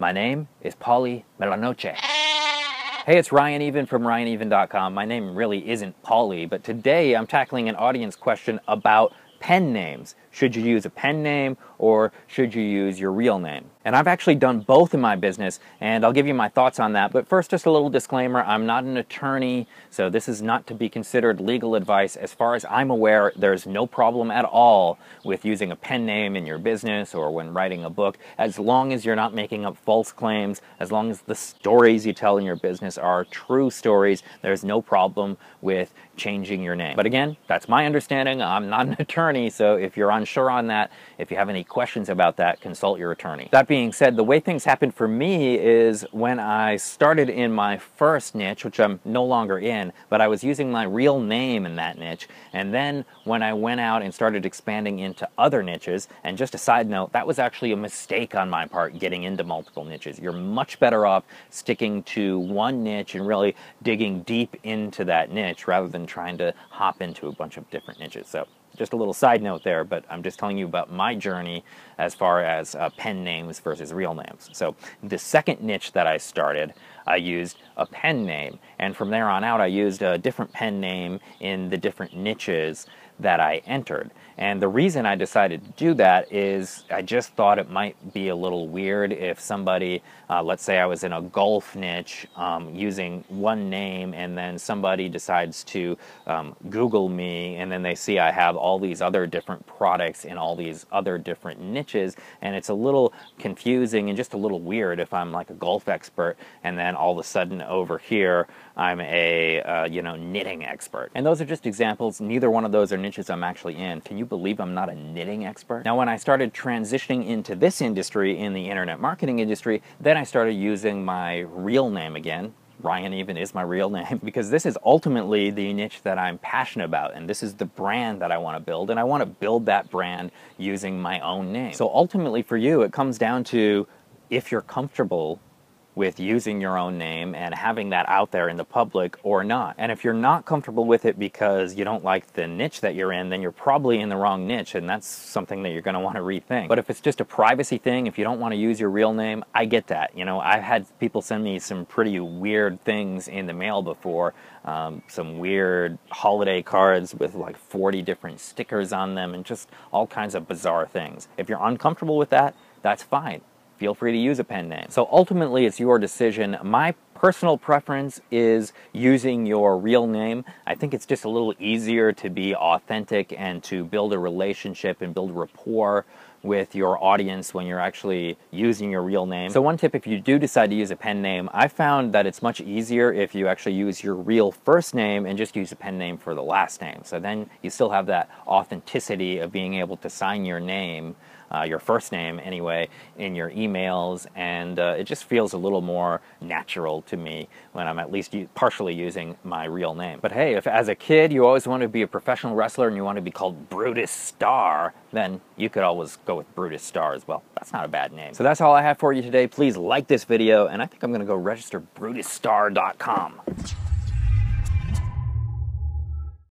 My name is Paulie Melanoche. Hey, it's Ryan Even from RyanEven.com. My name really isn't Paulie, but today I'm tackling an audience question about pen names. Should you use a pen name or should you use your real name? And I've actually done both in my business, and I'll give you my thoughts on that. But first, just a little disclaimer, I'm not an attorney, so this is not to be considered legal advice. As far as I'm aware, there's no problem at all with using a pen name in your business or when writing a book, as long as you're not making up false claims, as long as the stories you tell in your business are true stories, there's no problem with changing your name. But again, that's my understanding. I'm not an attorney, so if you're unsure on that, if you have any questions about that, consult your attorney. That being said, the way things happened for me is when I started in my first niche, which I'm no longer in, but I was using my real name in that niche, and then when I went out and started expanding into other niches, and just a side note, that was actually a mistake on my part getting into multiple niches. You're much better off sticking to one niche and really digging deep into that niche rather than trying to hop into a bunch of different niches. So just a little side note there, but I'm just telling you about my journey as far as pen names versus real names. So the second niche that I started, I used a pen name, and from there on out I used a different pen name in the different niches that I entered. And the reason I decided to do that is I just thought it might be a little weird if somebody, let's say I was in a golf niche using one name, and then somebody decides to Google me, and then they see I have all these other different products in all these other different niches, and it's a little confusing and just a little weird if I'm like a golf expert and then all of a sudden over here I'm a knitting expert. And those are just examples. Neither one of those are niches I'm actually in. Can you believe I'm not a knitting expert? Now, when I started transitioning into this industry, in the internet marketing industry, then I started using my real name again. Ryan Even is my real name, because this is ultimately the niche that I'm passionate about, and this is the brand that I want to build, and I want to build that brand using my own name. So ultimately for you, it comes down to if you're comfortable with using your own name and having that out there in the public or not. And if you're not comfortable with it because you don't like the niche that you're in, then you're probably in the wrong niche, and that's something that you're going to want to rethink. But if it's just a privacy thing, if you don't want to use your real name, I get that. You know, I've had people send me some pretty weird things in the mail before, some weird holiday cards with like 40 different stickers on them and just all kinds of bizarre things. If you're uncomfortable with that, that's fine. Feel free to use a pen name. So ultimately, it's your decision. My personal preference is using your real name. I think it's just a little easier to be authentic and to build a relationship and build rapport with your audience when you're actually using your real name. So one tip, if you do decide to use a pen name, I found that it's much easier if you actually use your real first name and just use a pen name for the last name. So then you still have that authenticity of being able to sign your name, your first name anyway, in your emails, and it just feels a little more natural to me when I'm at least partially using my real name. But hey, if as a kid you always wanted to be a professional wrestler and you want to be called Brutus Starr, then you could always go with Brutus Starr as well. That's not a bad name. So that's all I have for you today. Please like this video, and I think I'm going to go register BrutusStarr.com.